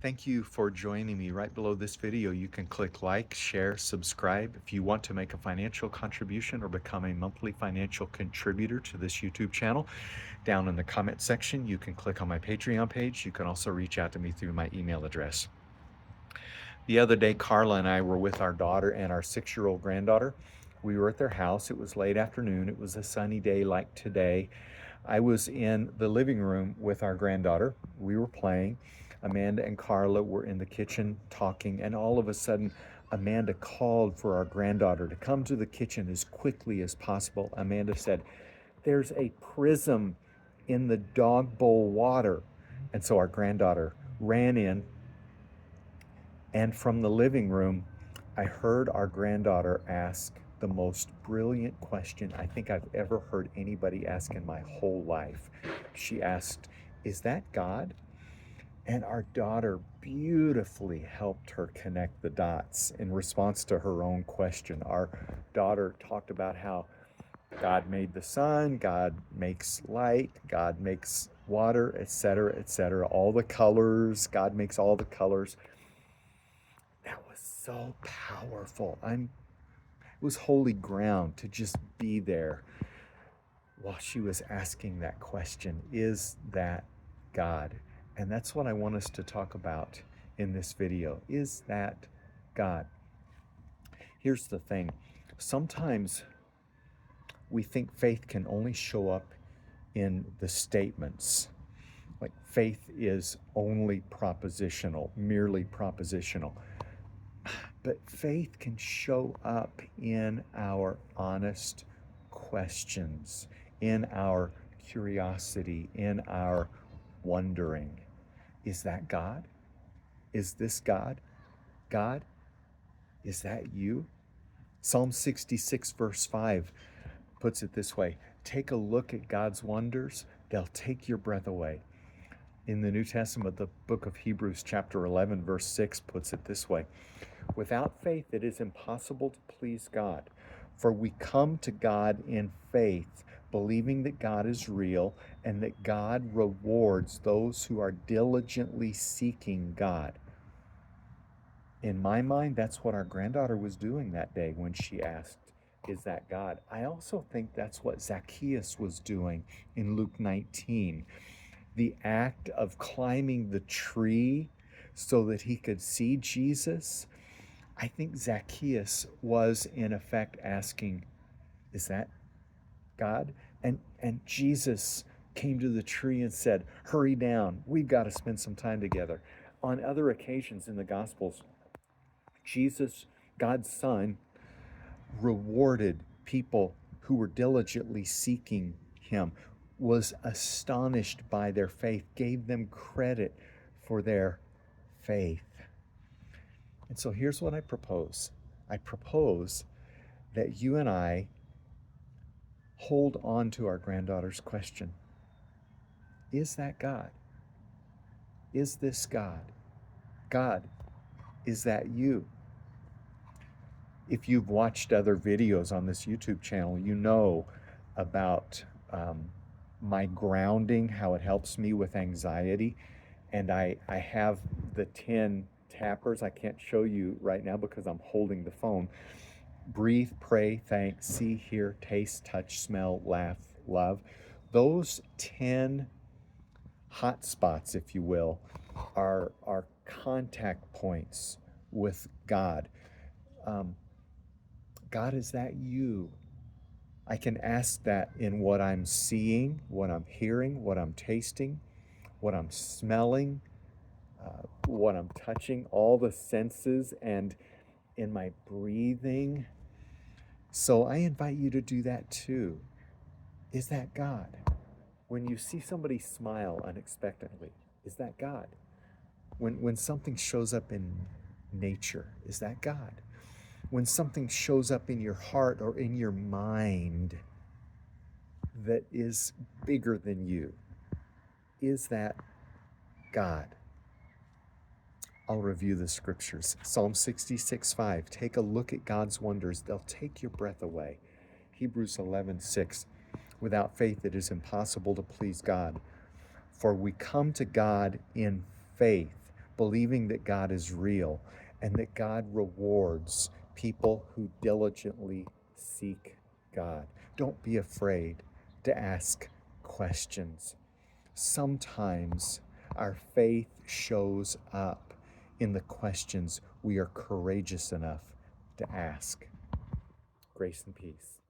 Thank you for joining me. Right below this video, you can click like, share, subscribe. If you want to make a financial contribution or become a monthly financial contributor to this YouTube channel, down in the comment section, you can click on my Patreon page. You can also reach out to me through my email address. The other day, Carla and I were with our daughter and our 6-year-old granddaughter. We were at their house. It was late afternoon. It was a sunny day like today. I was in the living room with our granddaughter. We were playing. Amanda and Carla were in the kitchen talking, and all of a sudden, Amanda called for our granddaughter to come to the kitchen as quickly as possible. Amanda said, "There's a prism in the dog bowl water." And so our granddaughter ran in, and from the living room, I heard our granddaughter ask the most brilliant question I think I've ever heard anybody ask in my whole life. She asked, "Is that God?" And our daughter beautifully helped her connect the dots in response to her own question. Our daughter talked about how God made the sun, God makes light, God makes water, etc., etc., all the colors, God makes all the colors. That was so powerful. It was holy ground to just be there while she was asking that question, is that God? And that's what I want us to talk about in this video. Is that God? Here's the thing. Sometimes we think faith can only show up in the statements. Like faith is only propositional, merely propositional. But faith can show up in our honest questions, in our curiosity, in our wondering. Is that God? Is this God? God, is that you? Psalm 66, verse 5 puts it this way: take a look at God's wonders, they'll take your breath away. In the New Testament, the book of Hebrews, chapter 11, verse 6 puts it this way: without faith, it is impossible to please God. For we come to God in faith, believing that God is real and that God rewards those who are diligently seeking God. In my mind, that's what our granddaughter was doing that day when she asked, "Is that God?" I also think that's what Zacchaeus was doing in Luke 19. The act of climbing the tree so that he could see Jesus. I think Zacchaeus was in effect asking, "Is that God?" And Jesus came to the tree and said, "Hurry down. We've got to spend some time together." On other occasions in the Gospels, Jesus, God's Son, rewarded people who were diligently seeking him, was astonished by their faith, gave them credit for their faith. And so here's what I propose. I propose that you and I hold on to our granddaughter's question. Is that God? Is this God? God, is that you? If you've watched other videos on this YouTube channel, you know about my grounding, how it helps me with anxiety. And I have the 10 tappers. I can't show you right now because I'm holding the phone. Breathe, pray, thank, see, hear, taste, touch, smell, laugh, love. Those 10 hot spots, if you will, are contact points with God. God, is that you? I can ask that in what I'm seeing, what I'm hearing, what I'm tasting, what I'm smelling, what I'm touching, all the senses, and in my breathing. So I invite you to do that too. Is that God? When you see somebody smile unexpectedly, is that God? When something shows up in nature, is that God? When something shows up in your heart or in your mind that is bigger than you, is that God? I'll review the scriptures. Psalm 66:5. Take a look at God's wonders. They'll take your breath away. Hebrews 11:6. Without faith, it is impossible to please God. For we come to God in faith, believing that God is real and that God rewards people who diligently seek God. Don't be afraid to ask questions. Sometimes our faith shows up in the questions we are courageous enough to ask. Grace and peace.